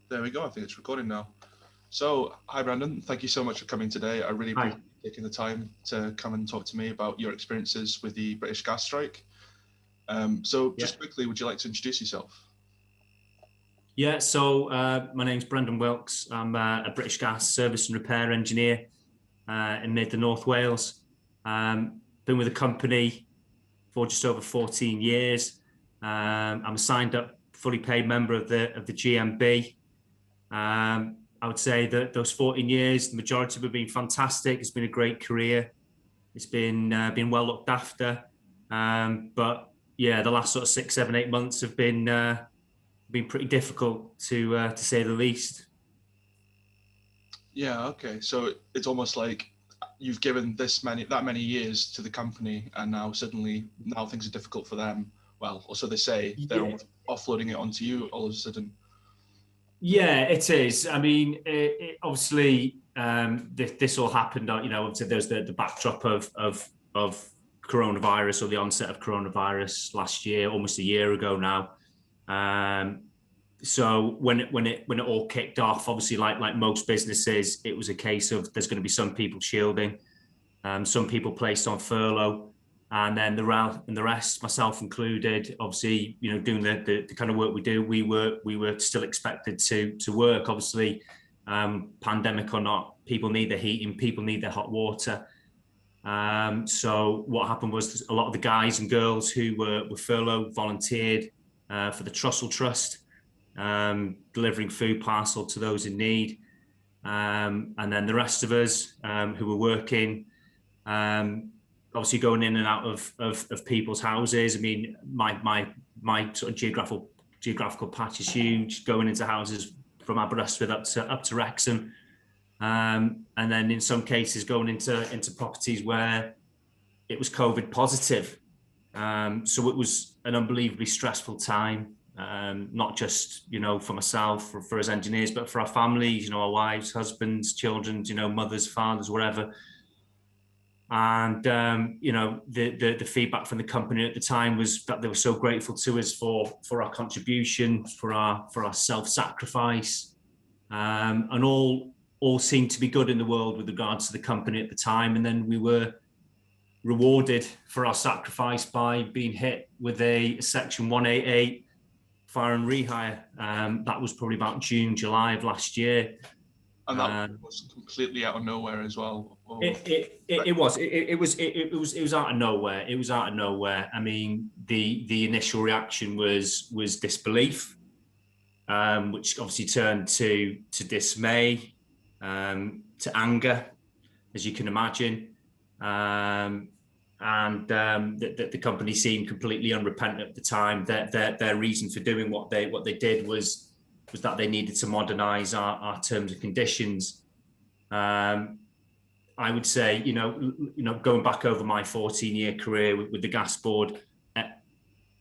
There we go. I think it's recording now. So, hi Brandon. Thank you so much for coming today. I really appreciate you taking the time to come and talk to me about your experiences with the British gas strike. Just quickly, would you like to introduce yourself? Yeah, so my name's Brendan Wilkes. I'm a British Gas service and repair engineer in North Wales. Been with the company for just over 14 years. I'm a signed up, fully paid member of the GMB. I would say that those 14 years, the majority of it have been fantastic. It's been a great career. It's been well looked after. But yeah, the last sort of 6, 7, 8 months have been pretty difficult to say the least. Yeah, okay. So it's almost like you've given that many years to the company, and now things are difficult for them. Well, or so they say. They're offloading it onto you all of a sudden. Yeah, it is. I mean, obviously, this all happened. Obviously, there's the backdrop of coronavirus, or the onset of coronavirus last year, almost a year ago now. So when it all kicked off, obviously, like most businesses, it was a case of there's going to be some people shielding, some people placed on furlough, and then the rest, myself included, obviously, doing the kind of work we do, we were still expected to work. Obviously, pandemic or not, people need their heating, people need their hot water. So what happened was a lot of the guys and girls who were furloughed volunteered for the Trussell Trust, delivering food parcel to those in need. And then the rest of us who were working, obviously going in and out of people's houses. I mean, my sort of geographical patch is huge, going into houses from Aberystwyth up to Wrexham. And then in some cases going into properties where it was COVID positive. So it was an unbelievably stressful time, not just, for myself, for us engineers, but for our families, our wives, husbands, children, mothers, fathers, whatever. And, the feedback from the company at the time was that they were so grateful to us for our contribution, for our self-sacrifice, and all seemed to be good in the world with regards to the company at the time. And then we were rewarded for our sacrifice by being hit with a Section 188 fire and rehire. That was probably about June, July of last year. And that was completely out of nowhere as well. It was out of nowhere. It was out of nowhere. I mean, the initial reaction was disbelief, which obviously turned to dismay, to anger, as you can imagine. And the company seemed completely unrepentant at the time. Their reason for doing what they did was that they needed to modernise our terms and conditions. I would say, going back over my 14-year career with the gas board,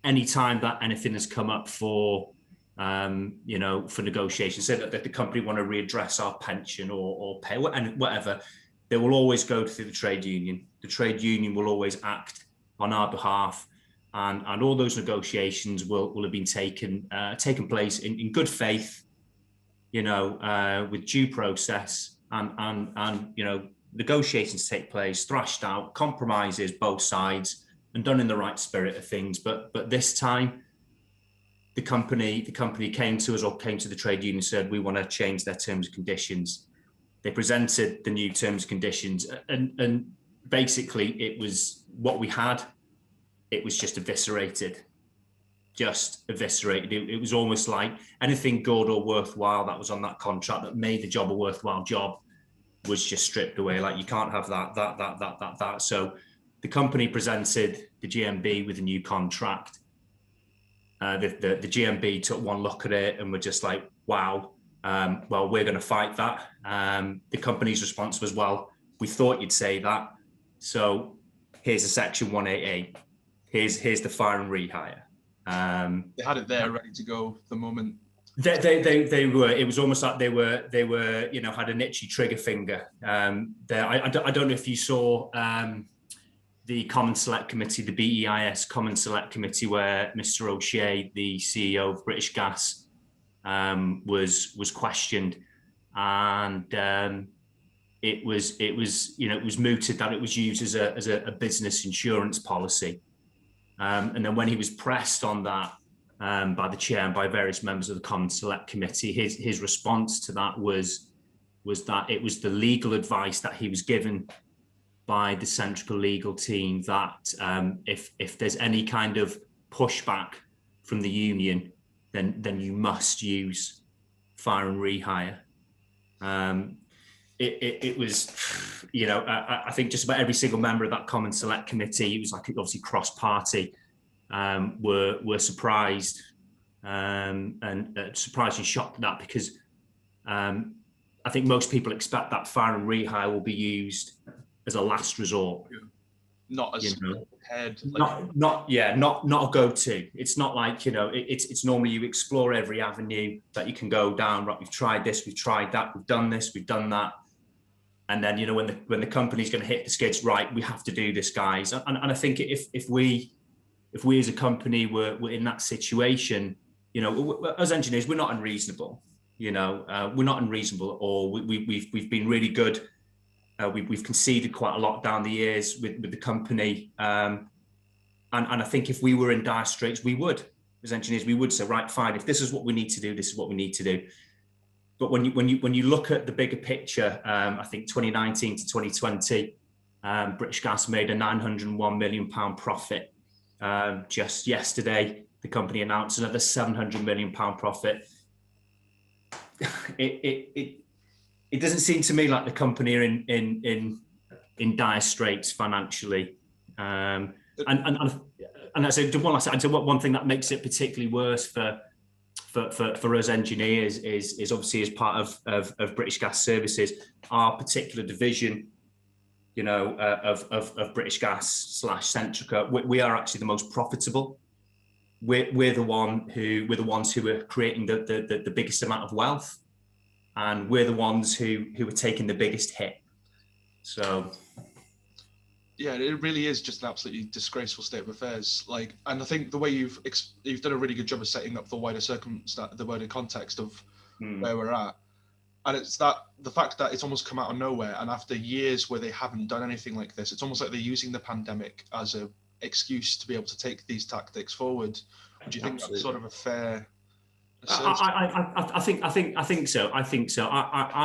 any time that anything has come up for negotiations, say that the company want to readdress our pension or pay and whatever, they will always go through the trade union. The trade union will always act on our behalf. And all those negotiations will have been taken place in good faith, with due process, and negotiations take place, thrashed out, compromises both sides, and done in the right spirit of things. But this time, the company came to us, or came to the trade union, and said we want to change their terms and conditions. They presented the new terms and conditions, and basically it was what we had. It was just eviscerated. It was almost like anything good or worthwhile that was on that contract that made the job a worthwhile job was just stripped away. Like, you can't have that. So the company presented the GMB with a new contract. The GMB took one look at it and were just like, wow, well, we're going to fight that. The company's response was, well, we thought you'd say that. So here's a Section 188. Here's the fire and rehire. They had it there ready to go the moment. They were. It was almost like they were had an itchy trigger finger. I don't know if you saw the Common Select Committee, the BEIS Common Select Committee, where Mr. O'Shea, the CEO of British Gas, was questioned, and it was mooted that it was used as a business insurance policy. And then when he was pressed on that by the chair and by various members of the Common Select Committee, his response to that was that it was the legal advice that he was given by the central legal team that if there's any kind of pushback from the union, then you must use fire and rehire. It was, I think just about every single member of that Common Select Committee, it was like obviously cross-party, were surprised and surprised and shocked at that, because I think most people expect that fire and rehire will be used as a last resort. Not as head. Not a go-to. It's not like, it's normally you explore every avenue that you can go down. Right, we've tried this, we've tried that, we've done this, we've done that. And then, when the company's going to hit the skids, right, we have to do this, guys. And I think if we as a company were in that situation, as engineers, we're not unreasonable. We're not unreasonable at all. We've been really good. We've conceded quite a lot down the years with the company. And I think if we were in dire straits, we would, as engineers, we would say, right, fine, if this is what we need to do, this is what we need to do. But when you look at the bigger picture, I think 2019 to 2020, British Gas made a £901 million profit. Just yesterday, the company announced another £700 million profit. It doesn't seem to me like the company are in dire straits financially. And I say one thing that makes it particularly worse for us engineers is obviously as part of British Gas Services, our particular division, of British Gas / Centrica, we are actually the most profitable. We're the ones who are creating the biggest amount of wealth, and we're the ones who are taking the biggest hit. So. Yeah, it really is just an absolutely disgraceful state of affairs. And I think the way you've done a really good job of setting up the wider context of where we're at, and it's the fact that it's almost come out of nowhere, and after years where they haven't done anything like this, it's almost like they're using the pandemic as an excuse to be able to take these tactics forward. Do you think that's sort of a fair assertion? I think so. I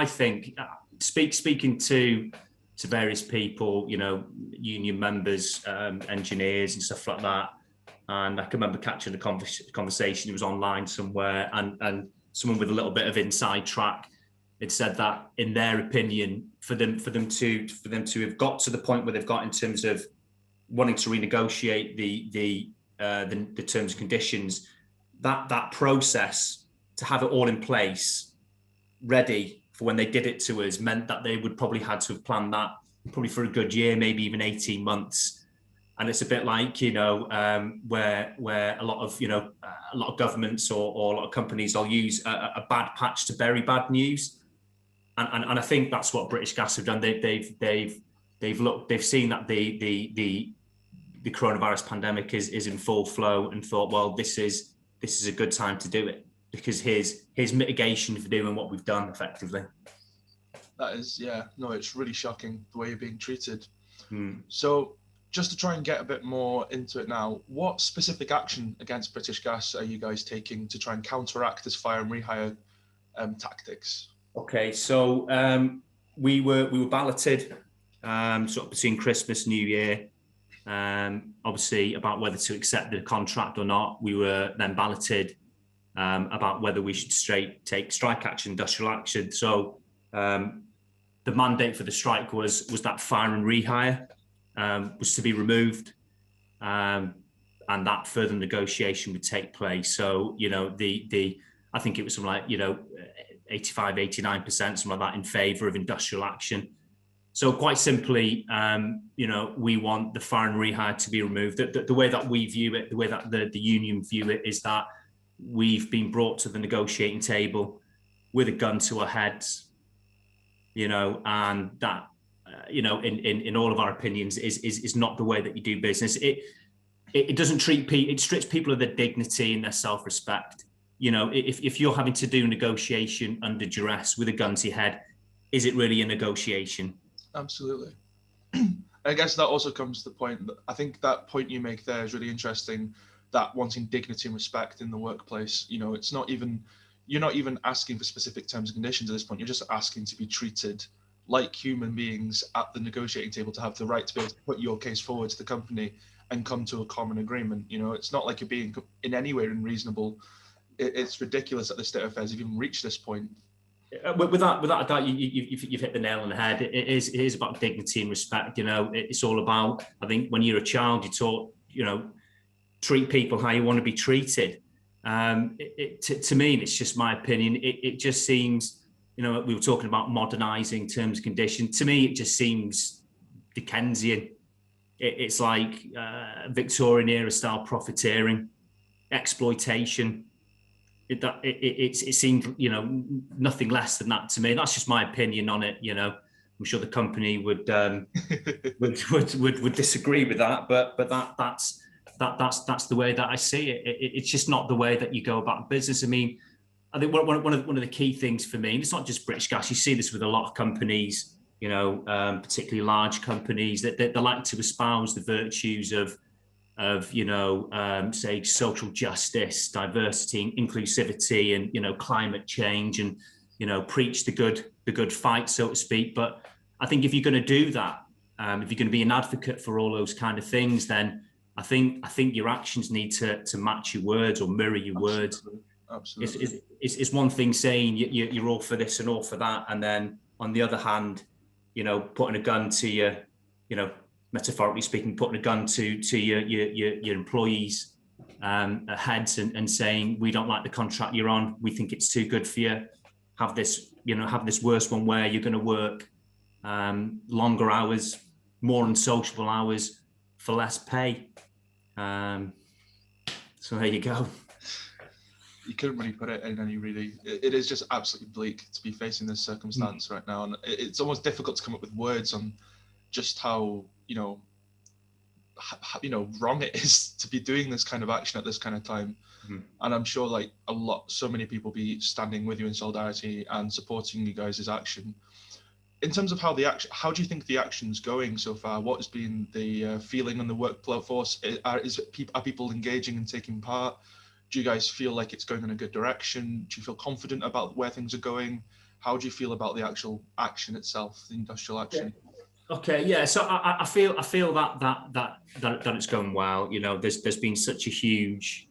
think speaking to various people, union members, engineers and stuff like that. And I can remember catching a conversation, it was online somewhere, and someone with a little bit of inside track had said that, in their opinion, for them to have got to the point where they've got in terms of wanting to renegotiate the terms and conditions, that process, to have it all in place, ready for when they did it to us, meant that they would probably had to have planned that probably for a good year, maybe even 18 months. And it's a bit like, where a lot of governments or a lot of companies will use a bad patch to bury bad news. And I think that's what British Gas have done. They've seen that the coronavirus pandemic is in full flow, and thought, well, this is a good time to do it, because here's mitigation for doing what we've done effectively. That is, it's really shocking the way you're being treated. So just to try and get a bit more into it now, what specific action against British Gas are you guys taking to try and counteract this fire and rehire tactics? Okay, so we were balloted sort of between Christmas, New Year, obviously about whether to accept the contract or not. We were then balloted about whether we should take strike action, industrial action. So the mandate for the strike was that fire and rehire was to be removed, and that further negotiation would take place. So, I think it was something like, 85, 89%, something like that, in favour of industrial action. So quite simply, we want the fire and rehire to be removed. The way that we view it, the way that the union view it, is that we've been brought to the negotiating table with a gun to our heads, and that, in all of our opinions, is not the way that you do business. It doesn't treat people, it strips people of their dignity and their self-respect. you know, if you're having to do negotiation under duress with a gun to your head, is it really a negotiation? Absolutely. I guess that also comes to the point that I think that point you make there is really interesting, that wanting dignity and respect in the workplace. You know, it's not even, you're not even asking for specific terms and conditions at this point. You're just asking to be treated like human beings at the negotiating table, to have the right to be able to put your case forward to the company and come to a common agreement. You know, it's not like you're being in any way unreasonable. It's ridiculous that the state of affairs have even reached this point. Without a doubt, you've hit the nail on the head. It is about dignity and respect. You know, it's all about, I think when you're a child, you're taught, you know, treat people how you want to be treated. To me, and it's just my opinion, it just seems, you know, we were talking about modernising terms and conditions. To me, it just seems Dickensian. It's like Victorian era style profiteering, exploitation. It seemed, you know, nothing less than that to me. That's just my opinion on it. You know, I'm sure the company would would disagree with that, but that's the way that I see it. It's just not the way that you go about business. I mean, I think one of the key things for me, and it's not just British Gas. You see this with a lot of companies, you know, particularly large companies, that they like to espouse the virtues of you know, say social justice, diversity, inclusivity, and, you know, climate change, and, you know, preach the good fight, so to speak. But I think if you're going to do that, if you're going to be an advocate for all those kind of things, then I think your actions need to match your words or mirror your words. Absolutely. It's one thing saying you're all for this and all for that, and then on the other hand, you know, putting a gun to your, you know, metaphorically speaking, putting a gun to your employees' heads and saying, we don't like the contract you're on, we think it's too good for you. Have this worse one where you're going to work longer hours, more unsociable hours for less pay. So there you go. You couldn't really put it in any really. It is just absolutely bleak to be facing this circumstance right now, and it's almost difficult to come up with words on just how, you know, wrong it is to be doing this kind of action at this kind of time. And I'm sure like so many people be standing with you in solidarity and supporting you guys' action. In terms of how do you think the action's going so far? What has been the feeling on the workforce? Are people engaging and taking part? Do you guys feel like it's going in a good direction? Do you feel confident about where things are going? How do you feel about the actual action itself, the industrial action? Okay, yeah. So I feel that it's going well. You know, there's been such a huge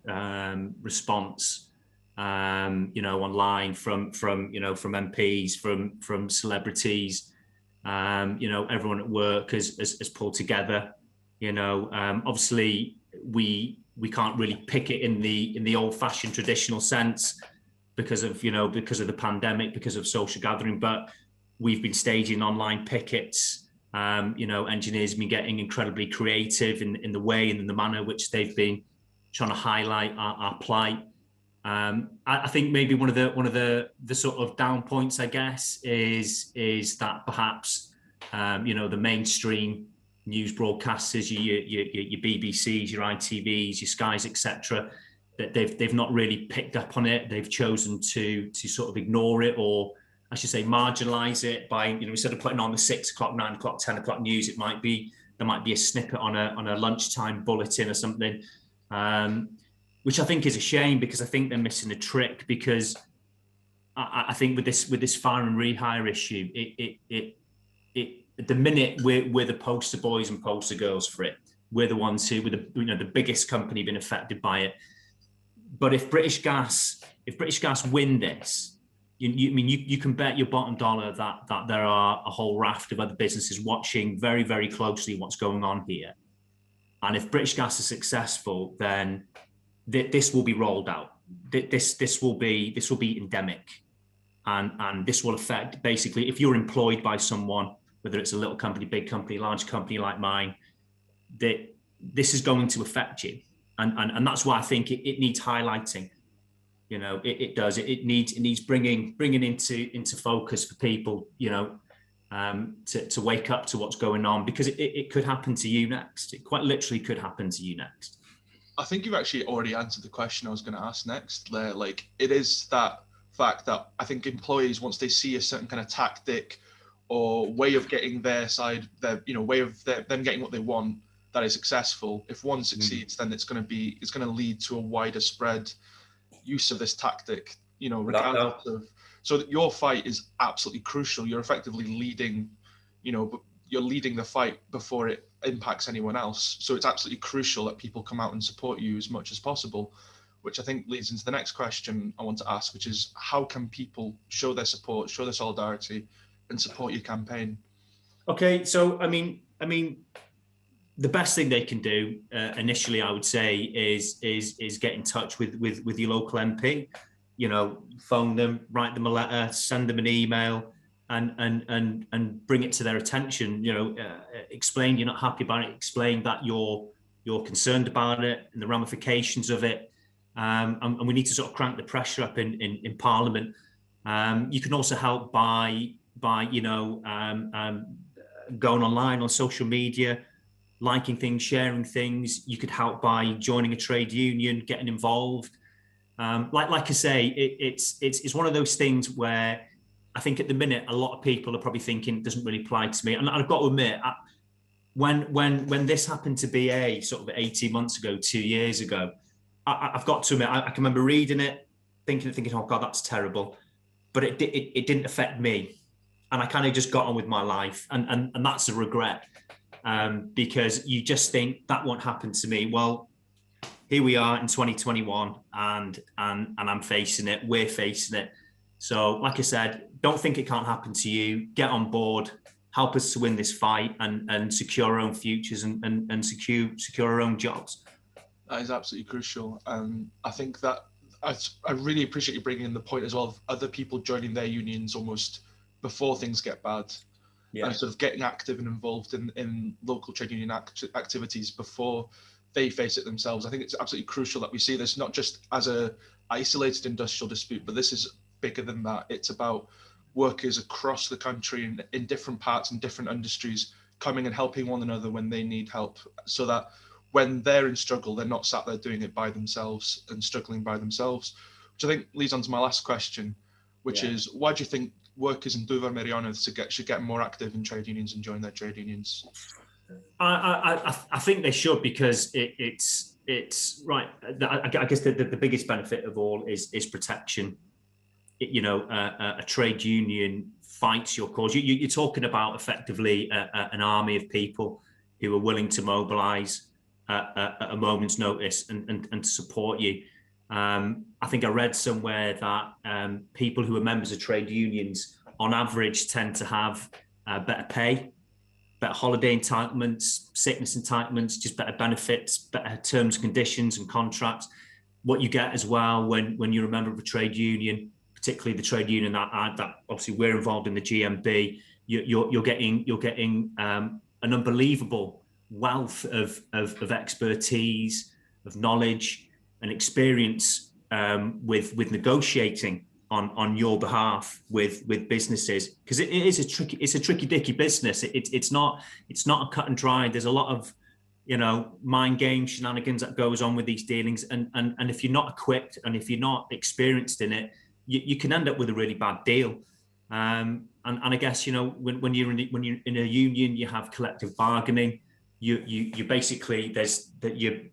response, you know, online from MPs, from celebrities. You know, everyone at work has pulled together. You know, obviously we can't really pick it in the old-fashioned traditional sense because of the pandemic, because of social gathering, but we've been staging online pickets. You know, engineers have been getting incredibly creative in the way and in the manner which they've been trying to highlight our plight. I think maybe one of the sort of down points, I guess, is that perhaps you know, the mainstream news broadcasters, your BBCs, your ITVs, your Skies, etc., that they've not really picked up on it. They've chosen to sort of ignore it, or I should say marginalize it by, you know, instead of putting on the 6 o'clock, 9 o'clock, 10 o'clock news, there might be a snippet on a lunchtime bulletin or something, which I think is a shame, because I think they're missing a trick. Because I think with this fire and rehire issue, it at the minute we're the poster boys and poster girls for it. We're the ones who were the biggest company being affected by it. But if British Gas win this, you can bet your bottom dollar that there are a whole raft of other businesses watching very, very closely what's going on here. And if British Gas is successful, then this will be rolled out. This will be endemic, and this will affect, basically, if you're employed by someone, whether it's a little company, big company, large company like mine, that this is going to affect you, and that's why I think it needs highlighting. You know, it does. It needs bringing into focus for people, you know, to wake up to what's going on, because it could happen to you next. It quite literally could happen to you next. I think you've actually already answered the question I was going to ask next. Like, it is that fact that I think employees, once they see a certain kind of tactic or way of getting their side, their, you know, way of them getting what they want, that is successful. If one succeeds, then it's going to lead to a wider spread use of this tactic, you know, regardless of. So that your fight is absolutely crucial. You're effectively leading, you know, you're leading the fight before it impacts anyone else. So it's absolutely crucial that people come out and support you as much as possible, which I think leads into the next question I want to ask, which is how can people show their support, show their solidarity, and support your campaign? Okay, so I mean, the best thing they can do initially, I would say, is get in touch with your local MP. You know, phone them, write them a letter, send them an email, and bring it to their attention. You know, explain you're not happy about it. Explain that you're concerned about it and the ramifications of it. And we need to sort of crank the pressure up in Parliament. You can also help by you know going online on social media, liking things, sharing things. You could help by joining a trade union, getting involved. Like I say, it's one of those things where I think at the minute a lot of people are probably thinking it doesn't really apply to me. And I've got to admit, when this happened to BA sort of 18 months ago, 2 years ago, I've got to admit, I can remember reading it, thinking, oh God, that's terrible. But it didn't affect me. And I kind of just got on with my life. And that's a regret. Because you just think that won't happen to me. Well, here we are in 2021 and I'm facing it. We're facing it. So like I said, don't think it can't happen to you. Get on board, help us to win this fight and secure our own futures and secure our own jobs. That is absolutely crucial. I think that I really appreciate you bringing in the point as well of other people joining their unions almost before things get bad. Yeah. And sort of getting active and involved in local trade union activities before they face it themselves. I think it's absolutely crucial that we see this not just as a isolated industrial dispute, but this is bigger than that. It's about workers across the country and in different parts and different industries coming and helping one another when they need help, so that when they're in struggle, they're not sat there doing it by themselves and struggling by themselves, which I think leads on to my last question, which is, why do you think workers in Dwyfor Meirionnydd should get more active in trade unions and join their trade unions? I think they should, because it's right. I guess the biggest benefit of all is protection. You know, a trade union fights your cause. You're talking about effectively an army of people who are willing to mobilise at a moment's notice and support you. I think I read somewhere that people who are members of trade unions on average tend to have better pay, better holiday entitlements, sickness entitlements, just better benefits, better terms, conditions and contracts. What you get as well when you're a member of a trade union, particularly the trade union that obviously we're involved in, the GMB, you're getting an unbelievable wealth of expertise, of knowledge and experience with negotiating on your behalf with businesses, because it's a tricky dicky business. It's not a cut and dry. There's a lot of, you know, mind game shenanigans that goes on with these dealings, and if you're not equipped and if you're not experienced in it, you can end up with a really bad deal. And I guess, you know, when you're in a union, you have collective bargaining. You basically, there's that you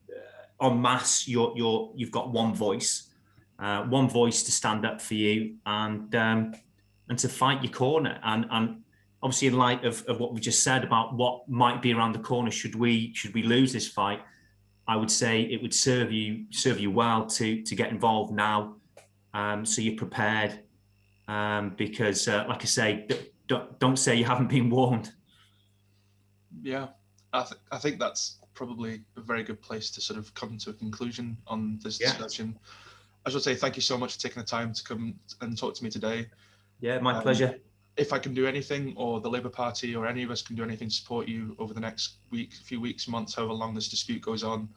en masse, you've got one voice to stand up for you and to fight your corner. And obviously, in light of what we just said about what might be around the corner should we lose this fight, I would say it would serve you well to get involved now, so you're prepared. Because, like I say, don't say you haven't been warned. Yeah, I think that's probably a very good place to sort of come to a conclusion on this discussion. I should say thank you so much for taking the time to come and talk to me today. Yeah, my pleasure. If I can do anything, or the Labour Party or any of us can do anything to support you over the next few weeks, months, however long this dispute goes on,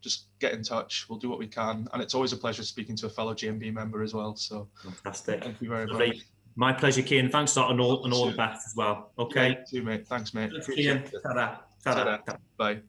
just get in touch. We'll do what we can. And it's always a pleasure speaking to a fellow GMB member as well. So fantastic. Thank you very much. My pleasure, Cian. Thanks a lot, and all the best as well. Okay. Yeah, you too, mate. Thanks, mate. Cian. Ta-da. Ta-da. Bye.